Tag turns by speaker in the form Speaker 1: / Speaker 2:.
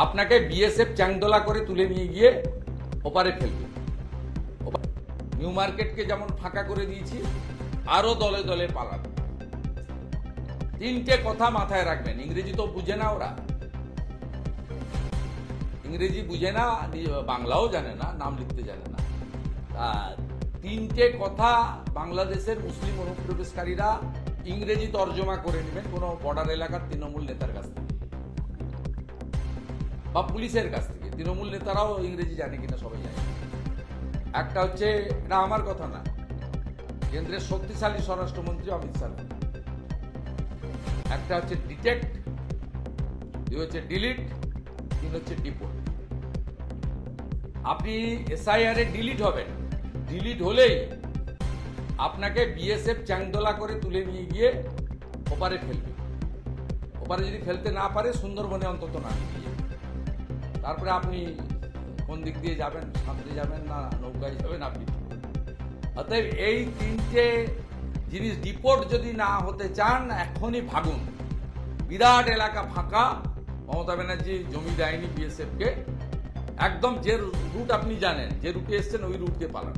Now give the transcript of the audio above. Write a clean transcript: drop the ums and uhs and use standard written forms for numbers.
Speaker 1: আপনাকে বিএসএফ চ্যাংদোলা করে তুলে নিয়ে গিয়ে ওপারে ফেলবে। নিউ মার্কেটকে যেমন ফাঁকা করে দিয়েছি, আরো দলে দলে পালাবে। তিনটে কথা মাথায় রাখবেন। ইংরেজি তো বুঝে না ওরা, ইংরেজি বুঝে না, বাংলাও জানে না, নাম লিখতে জানে না। আর তিনটে কথা বাংলাদেশের মুসলিম অনুপ্রবেশকারীরা ইংরেজি তর্জমা করে নেবেন কোন বর্ডার এলাকার তৃণমূল নেতার কাছ থেকে বা পুলিশের কাছ থেকে। তৃণমূল নেতারাও ইংরেজি জানে কিনা সবাই জানে। একটা হচ্ছে, এটা আমার কথা না, কেন্দ্রের শক্তিশালী স্বরাষ্ট্রমন্ত্রী অমিত শাহ। একটা হচ্ছে ডিটেক্ট, দুই হচ্ছে ডিলিট, তিন হচ্ছে ডিপোর্ট। আপনি এসআইআর এ ডিলিট হবেন, ডিলিট হলেই আপনাকে বিএসএফ চ্যাংদোলা করে তুলে নিয়ে গিয়ে ওপারে ফেলবে। ওপারে যদি ফেলতে না পারে, সুন্দরবনে অন্তত না নিয়ে, তারপরে আপনি কোন দিক দিয়ে যাবেন, সাঁতরে যাবেন না নৌকায় যাবেন, আপনি। অতএব এই তিনটে জিনিস, ডিপোর্ট যদি না হতে চান এখনই ভাগুন। বিরাট এলাকা ফাঁকা, মমতা ব্যানার্জি জমি দেয়নি বিএসএফ কে। একদম যে রুট আপনি জানেন, যে রুটে এসছেন ওই রুটকে পালান।